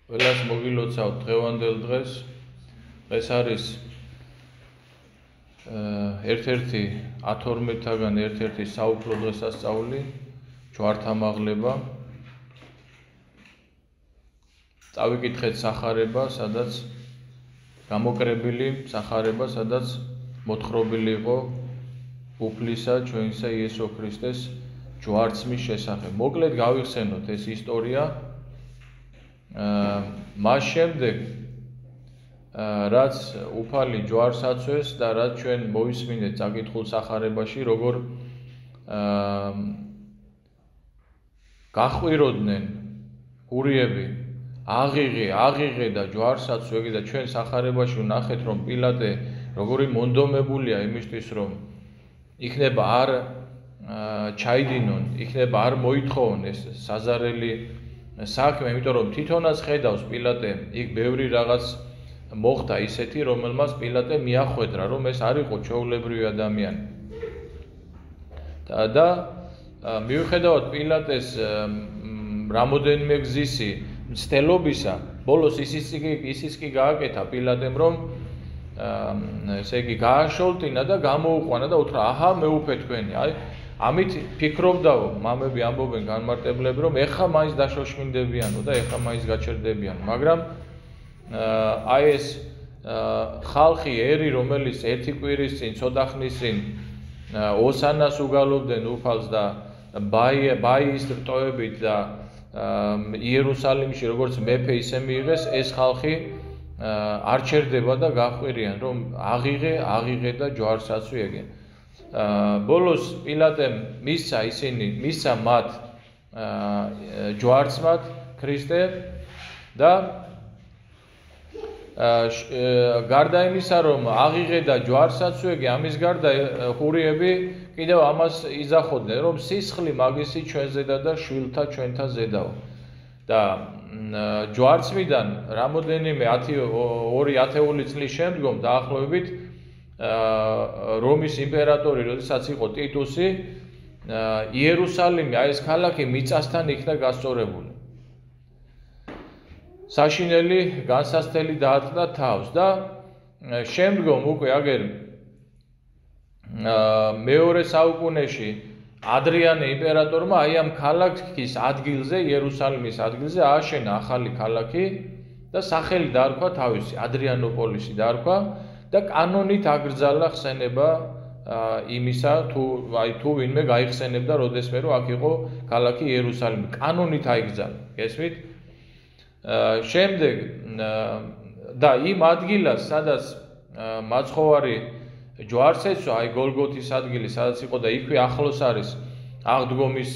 ყველას მოგილოცავთ დღევანდელ დღეს. ეს არის ერთ-ერთი 12-თაგან ერთ-ერთი საუფლო დღესასწაული, ჯვართამაღლება. წავიკითხეთ სახარება, სადაც გამოკრებილი სახარება, სადაც მოთხრობილი იყო უფლისა ჩვენისა იესო ქრისტეს ჯვარცმის შესახებ. მოკლედ გავიხსენოთ ეს ისტორია. მას შემდეგ რაც უფალი ჯვარს აწვეს და რაც ჩვენ მოვისმინეთ წაკითხულ სახარებაში, როგორ გახვიროდნენ გურიები, აღიღე და ჯვარს აწვე და ჩვენ სახარებაში ვნახეთ, რომ პილატე როგორი მონდომებულია იმისთვის, რომ იქნება არ ჩაიდინონ, იქნება არ მოითხოვონ ეს საზარელი საქმე, იმიტომ რომ თვითონაც ხედავს პილატე, იქ ბევრი რაღაც მოხდა ისეთი, რომელმაც პილატე მიახვედრა, რომ ეს არ იყო ჩვეულებრივი ადამიანი. და მიუხედავად პილატეს რამოდენიმე გზისი მცდელობისა, ბოლოს ისიც კი გააკეთა პილატემ, რომ ესე იგი გააშოლტინა და გამოუყვანა და უთხრა, აჰა, მეუფე თქვენი. აი, ამით ფიქრობდაო, მამები ამბობენ განმარტებლები, რომ ეხა მაინც დაშოშმინდებიანო და ეხა მაინც გაჩერდებიან, მაგრამ აი ეს ხალხი ერი, რომელიც ერთი კვირის წინ, ცოტა ხნის წინ ოსანას უგალობდნენ უფალს და ბაიის რტოებით და იერუსალიმში როგორც მეფე ისე მიიღეს, ეს ხალხი არ ჩერდება და გახვირიან, რომ აღიღე და ჯვარს აწვიეგენ. ბოლოს პილატემ მისცა მათ ჯვარცმად ქრისტე და გარდა იმისა, რომ აღიღე და ჯვარს აწვიეგე, ამის გარდა ხურიები კიდევ ამას იძახოდნენ, რომ სისხლი მაგისი ჩვენზედა და შვილთა ჩვენთა ზედაო. და ჯვარცმიდან რამოდენიმე 2 ათეული წლის შემდგომ დაახლოებით რომის იმპერატორი, როდესაც იყო ტიტუსი, იერუსალიმი, აი ეს ქალაქი მიწასთან იქნა გასწორებული. საშინელი განსასწრელი დაატყდა თავს და შემდგომ უკვე აგერ მეორე საუკუნეში ადრიანე იმპერატორმა აი ამ ქალაქის ადგილზე, იერუსალიმის ადგილზე ააშენა ახალი ქალაქი და სახელი დაარქვა თავისი, ადრიანოპოლისი დაარქვა და კანონით აკრძალა ხსენება იმისა, თუ ვინმე გაიხსენებდა როდესმე, რომ აქ იყო ქალაქი იერუსალიმი, კანონით აიკრძალა. გესმით? შემდეგ და იმ ადგილას, სადაც მაცხოვარი ჯვარს ეცვა, აი გოლგოთის ადგილი, სადაც იყო და იქვე ახლოს არის აღდგომის,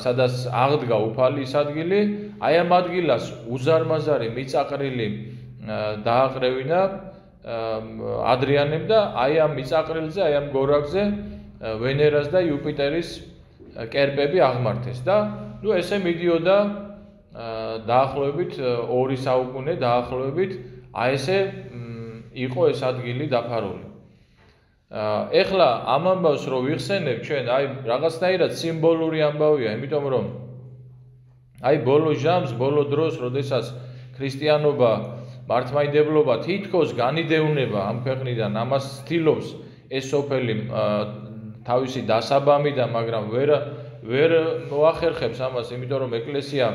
სადაც აღდგა უფალი ის ადგილი, აი ამ ადგილას უზარმაზარი მიწაყრილი დააყრევინა ადრიანემ და აი ამ მიწაყრილზე, აი ამ გორაკზე ვენერას და იუპიტერის კერპები აღმართეს და ნუ ესე მიდიოდა დაახლოებით 2 საუკუნე დაახლოებით აი ესე იყო ეს ადგილი დაფარული. ეხლა ამ ამბავს რო ვიხსენებ ჩვენ, აი რაღაცნაირად სიმბოლური ამბავია, იმიტომ რომ აი ბოლო ჟამს, ბოლო დროს, როდესაც ქრისტიანობა, მართლმადიდებლობა თითქოს განიდევნება ამ ქვეყნიდან, ამას ცდილობს ეს სოფელი თავისი დასაბამიდან, მაგრამ ვერ მოახერხებს ამას, იმიტომ რომ ეკლესია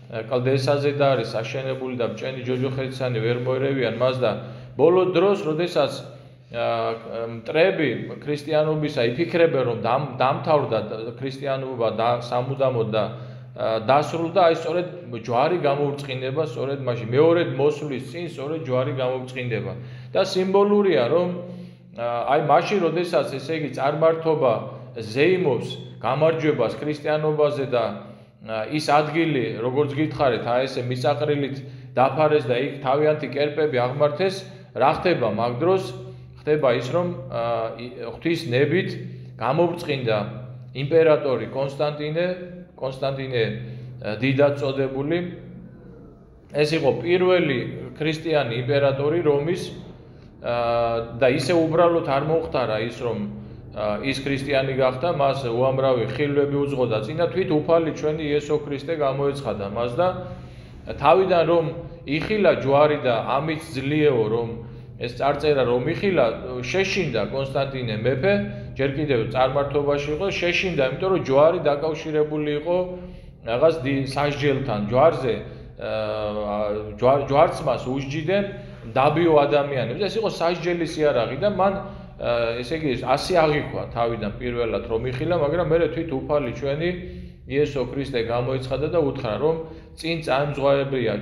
კლდესაზე და არის აშენებული და ბჭენი ჯოჯოხეთსანი ვერ მოერევიან მას და ბოლო დროს, როდესაც მტრები ქრისტიანობისა იფიქრებენ, რომ დამთავრდა ქრისტიანობა და სამუდამოდ და დასრულდა, აი სწორედ ჯვარი გამოუწყინდება, სწორედ მაშინ მეორედ მოსვლის წინ სწორედ ჯვარი გამოუწყინდება და სიმბოლურია, რომ აი მაშინ, როდესაც ესე იგი წარმართობა ზეიმობს გამარჯვებას ქრისტიანობაზე და ის ადგილი, როგორც გითხარით, აი ესე მიწაყრილით დაფარეს და იქ თავიანთი კერპები აღმართეს, რა ხდება მაგ დროს? ხდება ის, რომ ღვთის ნებით გამობრწყინდა იმპერატორი კონსტანტინე დიდად წოდებული. ეს იყო პირველი ქრისტიანი იმპერატორი რომის და ისე უბრალოდ არ მოხდარა ის, რომ ის ქრისტიანი გახდა, მას უამრავი ხილვები უძღოდა წინ და თვით უფალი ჩვენი იესო ქრისტე გამოეცხადა მას და თავიდან რომ იხილა ჯვარი და ამით ძლიერო რომ ეს წარწერა რომ იხილა შეშინდა კონსტანტინე მეფე ჯერ კიდევ წარმართობაში იყო შეშინდა იმიტომ რომ ჯვარი დაკავშირებული იყო რაღაც სასჯელთან ჯვარზე ჯვარცმას უსჯიდნენ დაბიო ადამიანებს ეს იყო სასჯელის იარაღი და მან ესე იგი ასე აღიქვა თავიდან პირველად რომ იხილა მაგრამ მე თვით უფალი ჩვენი იესო ქრისტე გამოიცხადა და უთხრა რომ წინ წამძღვარებია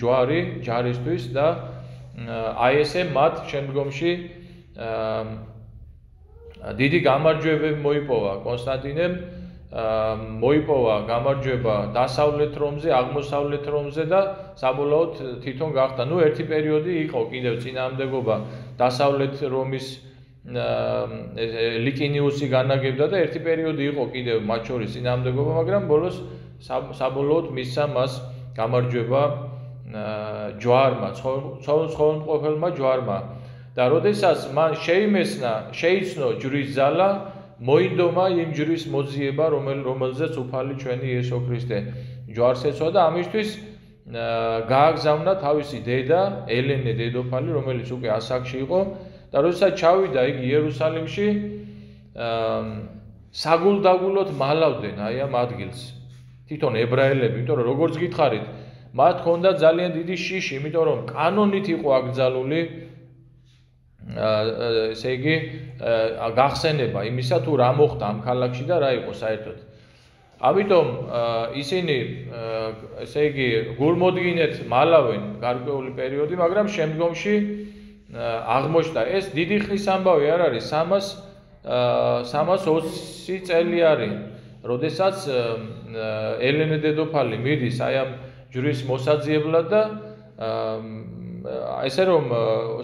ჯვარი ჯარისთვის და აი ესე მათ შემდგომში დიდი გამარჯვებები მოიპოვა კონსტანტინემ მოიპოვა გამარჯვება დასავლეთ რომზე, აღმოსავლეთ რომზე და საბოლოოდ თვითონ გახდა. ნუ ერთი პერიოდი იყო კიდევ წინააღმდეგობა დასავლეთ რომის ლიკინიუსი განაგებდა და ერთი პერიოდი იყო კიდევ მათ შორის წინააღმდეგობა, მაგრამ ბოლოს საბოლოოდ მისცა მას გამარჯვება ჯვარმა, ცხოვრმყოფელმა ჯვარმა. და როდესაც მან შეიცნო ჯვრის ძალა მოინდომა იმ ჯვრის მოძიება, რომელზეც უფალი ჩვენი იესო ქრისტე ჯვარს ეცვა და ამისთვის გააგზავნა თავისი დედა, ელენე დედოფალი, რომელიც უკვე ასაკში იყო და როდესაც ჩავიდა იგი იერუსალიმში, საგულდაგულოდ მალავდნენ აი ამ ადგილს. თვითონ ებრაელები, იმიტომ რომ როგორც გითხარით, მათ ჰქონდა ძალიან დიდი შიში, იმიტომ რომ კანონით იყო აკრძალული ესე იგი გახსენება იმისა თუ რა მოხდა ამ ქალაქში და რა იყო საერთოდ. ამიტომ ისინი ესე იგი გულმოდგინედ მალავენ გარკვეული პერიოდი, მაგრამ შემდგომში აღმოჩნდა ეს დიდი ხნის ამბავი არ არის 320 წელი არის, როდესაც ელენე დედოფალი მიდის აი ამ ჯვრის მოსაძიებლად და ესე რომ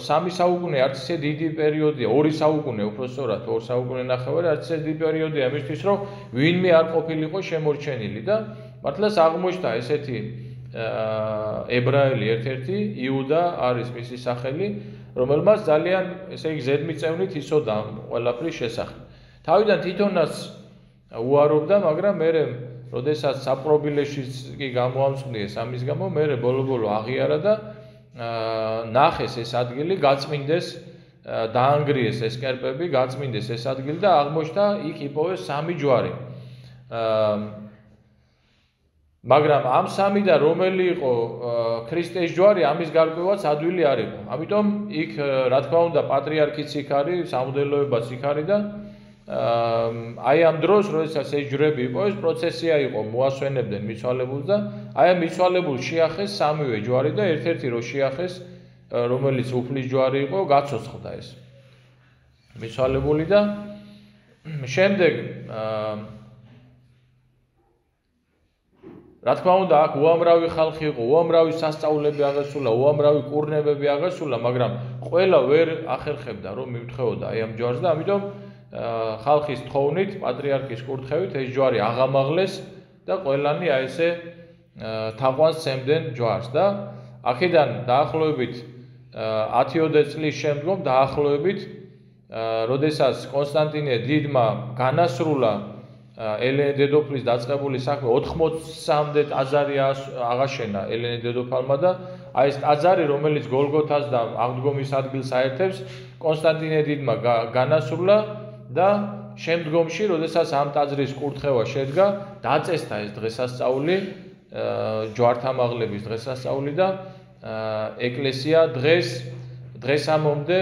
3 საუკუნე არც ისე დიდი პერიოდია, 2 საუკუნე უпростоრად 2 საუკუნე ნახევარი არც ისე დიდი პერიოდია იმისთვის რომ ვინმე არ ყოფილიყო შემორჩენილი და მართლაც აღმოჩნდა ესეთი ებრაელი ერთ-ერთი იუდა არის მისი სახელი, რომელმაც ძალიან ესე იგი ზედმიწევნით იცოდა ყველაფრის შესახებ. თავიდან თვითონაც უარობდა, მაგრამ მერე როდესაც საპრობილეშიც კი გამოამწყვდიეს ამის გამო, მერე ბოლო-ბოლო აღიარა და ნახეს ეს ადგილი, გაწმინდეს, დაანგრიეს ეს კერპები, გაწმინდეს ეს ადგილი და აღმოჩნდა იქ იპოვეს 3 ჯვარი. მაგრამ ამ 3-დან რომელი იყო ქრისტეს ჯვარი, ამის გარკვევაც ადვილი არ იყო. ამიტომ იქ რა თქმა უნდა პატრიარქიც იქ არის, სამღვდელოებაც იქ არის და აი ამ დროს, როდესაც ეს ჯვრები იპოვეს, პროცესია იყო, მოასვენებდნენ მიცვალებულს და აი ამ მიცვალებულს შეახეს 3-ვე ჯვარი და ერთ-ერთი რო შეახეს, რომელიც უფლის ჯვარი იყო, გაცოცხლდა ეს მიცვალებული და შემდეგ რა თქმა უნდა, აქ უამრავი ხალხი იყო, უამრავი სასწაულები აღესრულა, უამრავი კურნებები აღესრულა, მაგრამ ყველა ვერ ახერხებდა რომ მიუთხოვოდა აი ამ ჯვარს და ამიტომ ხალხის თხოვნით, პატრიარქის კურთხევით ეს ჯვარი აღამაღლეს და ყველანი აი ესე თაყვანს სცემდნენ ჯვარს და აქედან დაახლოებით 10-20 წლის შემდგომ დაახლოებით როდესაც კონსტანტინე დიდმა განასრულა ელენე დედოფლის დაწყებული საქმე 80-მდე ტაძარი აღაშენა ელენე დედოფალმა და აი ეს ტაძარი რომელიც გოლგოთას და აღდგომის ადგილს აერთებს კონსტანტინე დიდმა განასრულა და შემდგომში როდესაც ამ ტაძრის კურთხევა შედგა დაწესდა ეს დღესასწაული ჯვართამაღლების დღესასწაული და ეკლესია დღესამომდე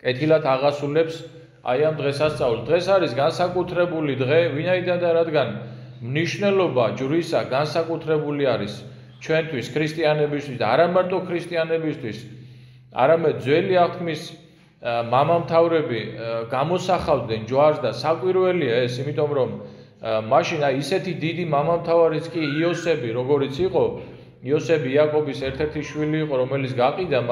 კეთილად აღასრულებს აი ამ დღესასწაულს. დღეს არის განსაკუთრებული დღე, ვინაიდან და რადგან მნიშვნელობა ჯვრისა განსაკუთრებული არის ჩვენთვის ქრისტიანებისთვის და არა მარტო ქრისტიანებისთვის, არამედ ძველი აღთქმის მამამთავრები გამოსახავდნენ ჯვარს და საკვირველია ეს, იმიტომ რომ მაშინ აი ისეთი დიდი მამამთავარიც კი იოსები, როგორიც იყო, იოსები იაკობის ერთ-ერთი შვილი იყო, რომელიც გაყიდა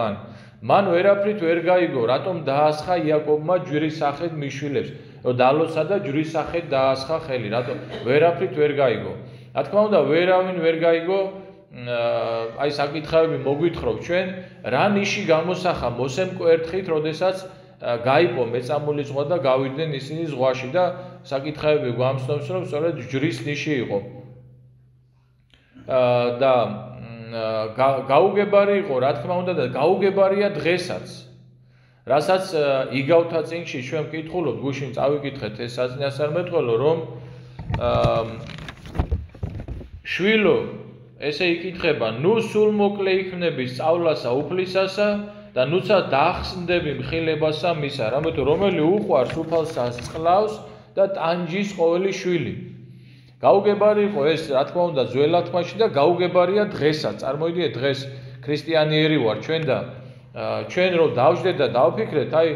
მან ვერაფრით ვერ გაიგო, რატომ დაასხა იაკობმა ჯვრის სახით მიშვილებს, რომ დალოცა და ჯვრის სახით დაასხა ხელი, რატომ ვერაფრით ვერ გაიგო. რა თქმა უნდა, ვერავინ ვერ გაიგო, აი საკითხები მოგვითხრობ ჩვენ, რა ნიში გამოსახა მოსემ კვერთხით, როდესაც გაიპო მეწამული ზღვა და გავიდნენ ისინი ზღვაში და საკითხები გვამცნობს, რომ სწორედ ჯვრის ნიში იყო. და გაუგებარი იყო, რა თქმა უნდა და გაუგებარია დღესაც. რასაც იგავთა წინში ჩვენ ვკითხულობთ, გუშინ წავიკითხეთ ეს საწინასწარმეტყველო, რომ შვილო ესე იკითხება, ნუ სულ მოკლე იქნები სწავლასა უფლისასა და ნუცა დაახსნდები მხილებასა მისა, რამე თუ რომელი უყვარს უფალსას წყლავს და ტანჯის ყოველი შვილი. გაუგებარი იყო ეს, რა თქმა უნდა, ძველ ათმაში და გაუგებარია დღესაც. წარმოიდგინეთ, დღეს ქრისტიანიერი ვარ ჩვენ და ჩვენ რომ დავждეთ და დავფიქრეთ, აი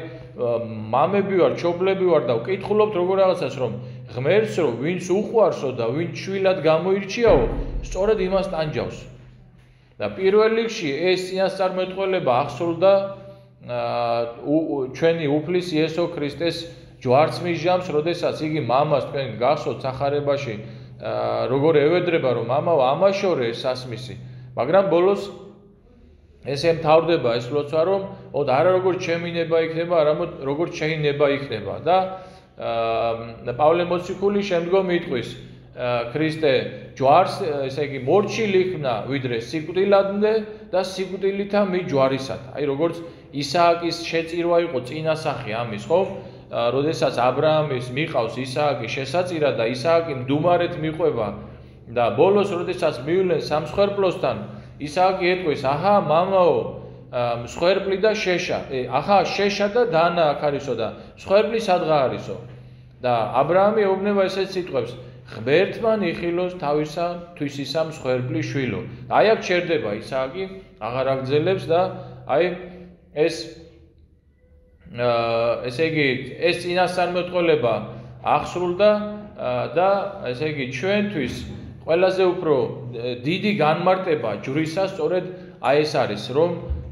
მამები ვარ, ჩობლები ვარ და ვკითხულობთ როგორ რაღაცას, რომ ღმერთს რომ ვინც უყვარსო და ვინც შვილად გამოირჩიაო, სწორედ იმას ტანჯავს. და პირველ რიგში ეს წინასწარმეტყველება აღსრულდა ჩვენი უფლის იესო ქრისტეს ჯვარცმის ჟამს, როდესაც იგი მამას თქვენ გახსოვთ სახარებაში როგორ ევედრება, რომ მამაო ამაშორე სასმისი, მაგრამ ბოლოს ესე მთავრდება ეს ლოცვა, რომ არა როგორც ჩემი ნება იქნება, არამედ როგორც შენი ნება იქნება და პავლე მოციქული შემდგომ იტყვის ქრისტე ჯვარს, ესე იგი მორჩილი იქნა ვიდრე სიკვდილამდე და სიკვდილითა მი ჯვარისათა. აი როგორც ისააკის შეწირვა იყო წინასახი ამის, ხო? როდესაც აბრაამის მიყავს ისააკი შესაწირა და ისააკი მდუმარეთ მიყვება და ბოლოს როდესაც მივლენ სამსხვერპლოსთან, ისააკი ეტყვის, აჰა მამაო, მსხვერპლი და შეშა, აჰა შეშა და დანა აქ არისო და მსხვერპლი სადღა არისო. და აბრაამი ეუბნება ესეთ სიტყვებს, ღმერთმან იხილოს თავისა თვისისა მსხვერპლი შვილო. აი აქ ჩერდება ისააკი, აღარ აგძელებს და აი ეს ესე იგი ეს წინასწარმეტყველება აღსრულდა და ესე იგი ჩვენთვის ყველაზე უფრო დიდი განმარტება ჯვრისა სწორედ აი ეს არის, რომ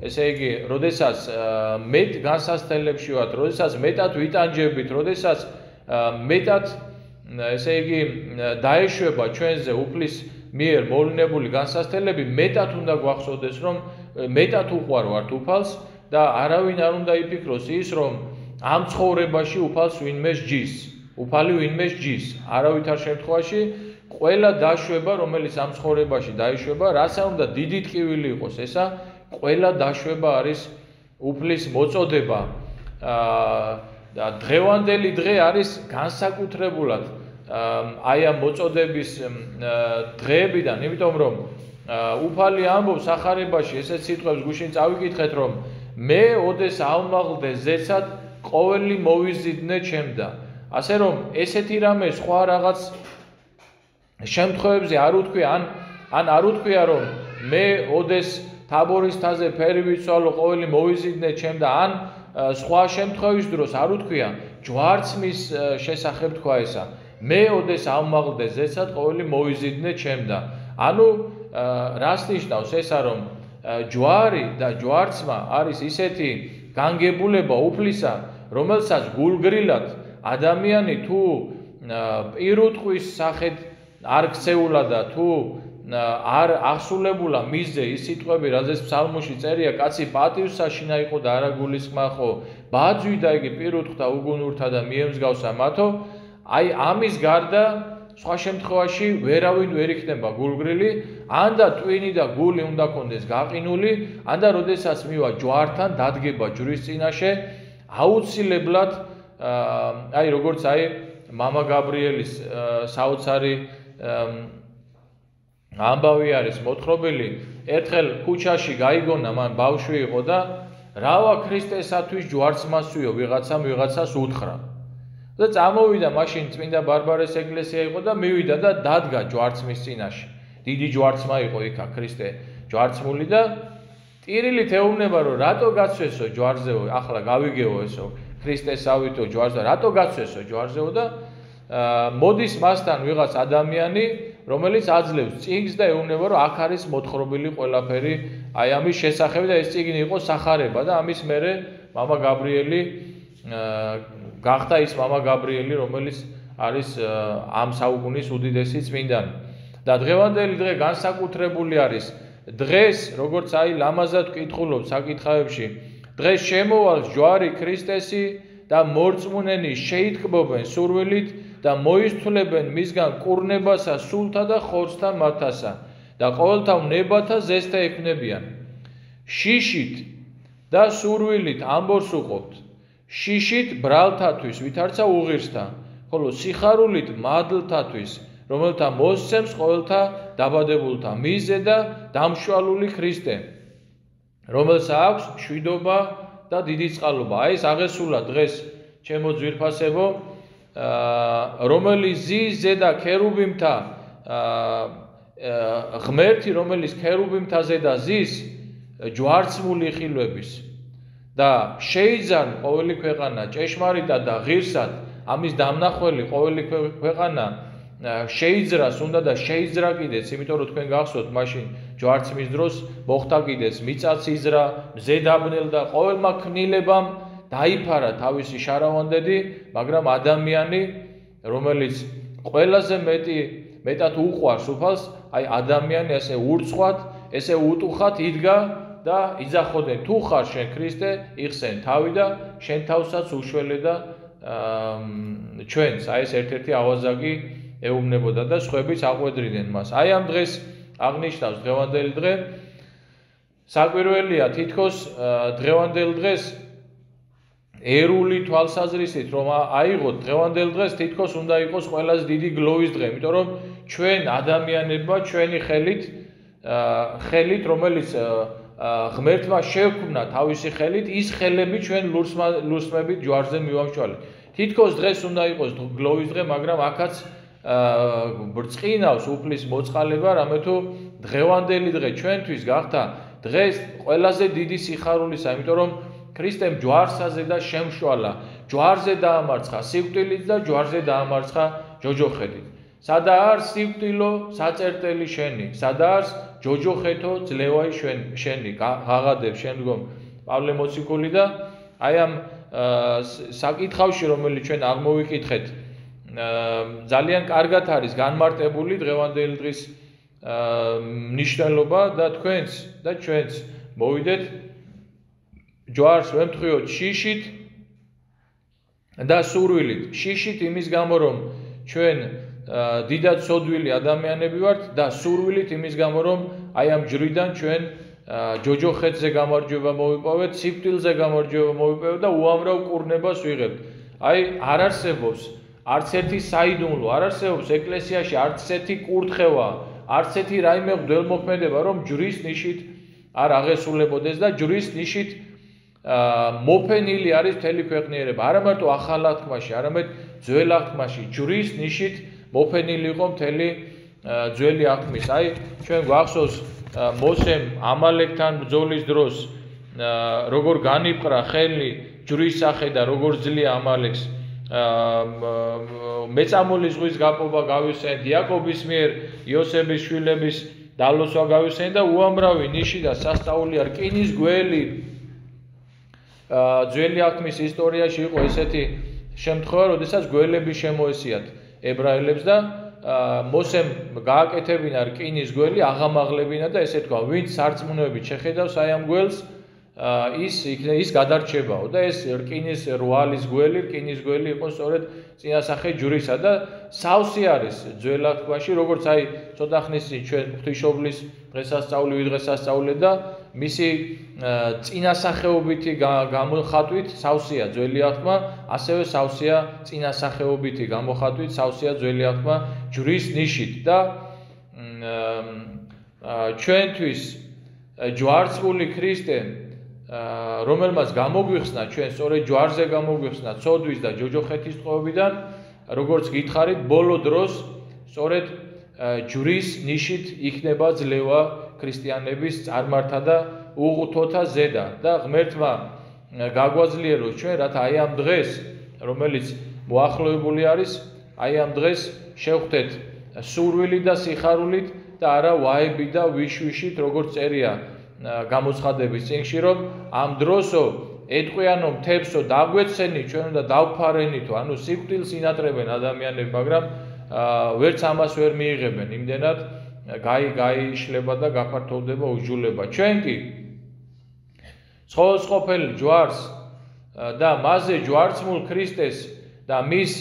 ესე იგი როდესაც მეტ განსასწრებლებში ვართ, როდესაც მეტად ვიტანჯებით, როდესაც მეტად ესე იგი დაეშვება ჩვენზე უფლის მიერ მოვლენებული განსასწრებლები, მეტად უნდა გვახსოვდეს, რომ მეტად უყვარ ვართ უფალს და არავინ არ უნდა იფიქროს ის, რომ ამ ცხოვრებაში უფალს ვინმე სჯის, უფალი ვინმე სჯის. არავითარ შემთხვევაში ყველა დაშვება, რომელიც ამ ცხოვრებაში დაიშვება, რაც არ უნდა დიდი ტკივილი იყოს ესა, ყველა დაშვება არის უფლის მოწოდება. და დღევანდელი დღე არის განსაკუთრებულად აი ამ მოწოდების დღეებიდან, იმიტომ რომ უფალი ამბობს სახარებაში ესეთ სიტყვებს გუშინ წავიკითხეთ, რომ მე ოდეს ავმაღლდე ზეცად ყოველი მოვიზიდნე ჩემდა. ასე რომ ესეთი რამე სხვა რაღაც შემთხვევებზე არ უთქვია, ან არ უთქვია, რომ მე ოდეს თაბორის თაზე ფერი ვიცვალო ყოველი მოვიზიდნე ჩემდა, ან სხვა შემთხვევის დროს არ უთქვია, ჯვარცმის შესახებ თქვა ესა. მე ოდეს ავმაღლდე ზეცად ყოველი მოვიზიდნე ჩემდა. ანუ რას ნიშნავს ესა, რომ ჯვარი და ჯვარცმა არის ისეთი განგებულება უფლისა, რომელსაც გულგრილად ადამიანი თუ პირუტყვის სახით არ ქცეულა და თუ არ აღსულებულა მისზე ის სიტყვები, რაზეც ფსალმოში წერია, კაცი პატივსა შინაიყო და არა გულისხმა ხო, ბაძვიდა იგი პირუტყთა უგუნურთა და მიემსგავსა მათო, აი ამის გარდა სხვა შემთხვევაში ვერავინ ვერ იქნება გულგრილი, ან და ტვინი და გული უნდა კონდეს გაყინული, ან და როდესაც მივა ჯვართან დადგება ჯვრის წინაშე, აუცილებლად აი როგორც აი მამა გაბრიელის საოცარი ამბავი არის მოთხრობილი, ერთხელ ქუჩაში გაიგონა, მან ბავშვი იყო და რავა ქრისტესათვის ჯვარცმასვიო ვიღაცას უთხრა. და წამოვიდა მაშინ წმინდა ბარბარეს ეკლესია იყო და მივიდა და დადგა ჯვარცმის წინაშე. დიდი ჯვარცმა იყო იქა ქრისტე ჯვარცმული და ტირილით ეუბნება, რომ რატო გაცვესო ჯვარზეო, ახლა გავიგეო ესო ქრისტესავითო ჯვარზე, რატო გაცვესო ჯვარზეო და მოდის მასთან ვიღაც ადამიანი, რომელიც აძლევს წიგნს და ეუბნება, რომ აქ არის მოთხრობილი ყველაფერი აი ამის შესახებ და ეს წიგნი იყო სახარება და ამის მერე მამა გაბრიელი გახდა ის მამა გაბრიელი, რომელიც არის ამ საუკუნის უდიდესი წმინდანი. და დღევანდელი დღე განსაკუთრებული არის. დღეს, როგორც აი ლამაზად ვკითხულობ საკითხავებში, დღეს შემოვალს ჯვარი ქრისტესი და მორწმუნენი შეიტკბობენ სურვილით და მოისთვლებენ მისგან კურნებასა სულთა და ხორცთა მათასა. და ყოველთა ნებათა ზესთა ექნებიან. შიშით და სურვილით ამბორს უყოფთ. შიშით ბრალთათვის, ვითარცა უღირსთა, ხოლო სიხარულით მადლთათვის, რომელთა მოსცემს ყოველთა დაბადებულთა მიზე და დამშვალული ქრისტე, რომელს აქვს მშვიდობა და დიდი წყალობა. აი ეს აღესულა დღეს ჩემო ძვირფასებო, რომელიც ზის ზედა ქერუბიმთა ღმერთი, რომელიც ქერუბიმთა ზედა ზის ჯვარცმული ხილვების და შეიძან ყოველი ქვეყანა ჭეშმარიტად და ღირსად, ამის დამნახველი ყოველი ქვეყანა შეიძრას უნდა და შეიძრა კიდეც, იმიტომ რომ თქვენ გახსოვთ მაშინ ჯვარცმის დროს მოხდა კიდეც მიწაც იზრა, მზე დაბნელდა, ყოველმა ქნილებამ დაიფარა თავისი შარავანდედი, მაგრამ ადამიანი, რომელიც ყველაზე მეტად უყვარს უფალს, აი ადამიანი ესე ურცხვად, ესე უტუხად იდგა და იძახოდნენ, თუ ხარ შენ ქრისტე, იხსენ თავი და შენ თავსაც უშველე და ჩვენს, აი ეს ერთ-ერთი ავაზაკი ეუბნებოდა და სხვაებიც აყვედრიდნენ მას. აი ამ დღეს აღნიშნავს დღევანდელი დღე. საკვირველია თითქოს დღევანდელ დღეს ერული თვალსაზრისით რომ აიღოთ დღევანდელ დღეს თითქოს უნდა იყოს ყველაზე დიდი გლოვის დღე, იმიტომ რომ ჩვენ ადამიანებმა ჩვენი ხელით რომელიც ღმერთმა შექმნა თავისი ხელით, ის ხელები ჩვენ ლურსმებით ჯვარზე მივამშვალეთ. თითქოს დღეს უნდა იყოს გლოვის დღე, მაგრამ აქაც ბრწყინავს უფლის მოწყალება, რამე თუ დღევანდელი დღე ჩვენთვის გახდა დღეს ყველაზე დიდი სიხარულისა, იმიტომ რომ ქრისტემ ჯვარსაზე და შემშვალა, ჯვარზე დაამარცხა სიკვდილით და ჯვარზე დაამარცხა ჯოჯოხეთით. სადა არის სიკვდილო საწერტელი შენი, სადა არის ჯოჯოხეთო ძლევაი შენი, ღაღადებ შემდგომ პავლე მოციქული და აი ამ საკითხავში, რომელიც ჩვენ აღმოვიკითხეთ, ძალიან კარგად არის განმარტებული დღევანდელი დღის მნიშვნელობა და თქვენს და ჩვენს მოვიდეთ ჯვარს ვემთხვიოთ შიშით და სურვილით. შიშით იმის გამო რომ ჩვენ დიდად სოდვილი ადამიანები ვართ და სურვილით იმის გამო რომ აი ამ ჯვრიდან ჩვენ ჯოჯოხეთზე გამარჯვება მოვიპოვეთ, სიკვდილზე გამარჯვება მოვიპოვეთ და უამრავ კურნებას ვიღებთ. აი არ არსებობს არც ერთი საიდუმლო, არ არსებობს ეკლესიაში არც ერთი კურთხევა, არც ერთი რაიმე მღვდელმოქმედება, რომ ჯვრის ნიშით არ აღესრულებოდეს და ჯვრის ნიშით მოფენილი არის მთელი ქვეყნიერება. არა მარტო ახალ აღთქმაში, არამედ ძველ აღთქმაში ჯვრის ნიშით მოფენილი იყო მთელი ძველი აღთქმის. აი ჩვენ გვახსოვს მოსემ ამალეკთან ბრძოლის დროს როგორ განიპყრა ხელი ჯვრის სახე და როგორ ძლია ამალეკს მეწამული ზღვის გაპობა გავიხსენეთ, იაკობის მიერ იოსების შვილების დალოსვა გავიხსენეთ და უამრავი ნიში და სასწაული რკინის გველი ძველი აღთქმის ისტორიაში იყო ესეთი შემთხვევა, როდესაც გველები შემოესიათ ებრაელებს და მოსემ გააკეთებინა რკინის გველი, აღამაღლებინა და ესე თქვა, ვინც სარწმუნოებით შეხედავს აი ამ გველს, ის გადარჩებაო და ეს რკინის რვალის გველი, რკინის გველი იყო სწორედ წინასახე ჯვრისა და სავსე არის ძველ აღთქმაში, როგორც აი ცოტა ხნის წინ ჩვენ ღვთისმშობლის დღესასწაული ვიდღესასწაულეთ და მისი წინასახეობითი გამოხატვით სავსეა ძველი აღთქმა, ასევე სავსეა წინასახეობითი გამოხატვით სავსეა ძველი აღთქმა ჯვრის ნიშით და ჩვენთვის ჯვარცმული ქრისტე, რომელმაც გამოგვიხსნა ჩვენ სწორედ ჯვარზე გამოგვიხსნა ცოდვის და ჯოჯოხეთის ტყვეობიდან, როგორც გითხარით, ბოლო დროს სწორედ ჯვრის ნიშით იქნება ძლევა ქრისტიანების წარმართა და უღუთოთა ზედა და ღმერთმა გაგვაძლიეროს ჩვენ, რათა აი ამ დღეს, რომელიც მოახლოებული არის, აი ამ დღეს შევხვდეთ სურვილით და სიხარულით და არა ვაებით და ვიშვიშით, როგორც წერია გამოცხადების წიგნში, რომ ამ დროსო ეტყვიანო მთებსო დაგვეცენი, ჩვენ უნდა დავფარენითო, ანუ სიკვდილს ინატრებენ ადამიანები, მაგრამ ვერც ამას ვერ მიიღებენ, იმდენად გაიშლება და გაფართოვდება უჯულება. ჩვენ კი სხოვსყოფელ ჯვარს და მასზე ჯვარცმულ ქრისტეს და მის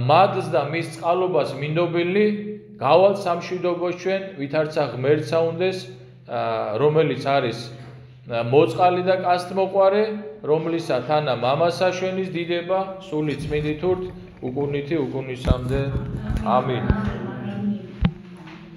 მადლს და მის წყალობას მინდობილნი გავალ სამშვიდობოს ჩვენ, ვითარცა ღმერთსა უნდეს, რომელიც არის მოწყალი და კასტმოყვარე, რომლისა თანა მამასა ჩვენის დიდება, სული წმინდით ურთ, უკუნითი უკუნისამდე. ამინ.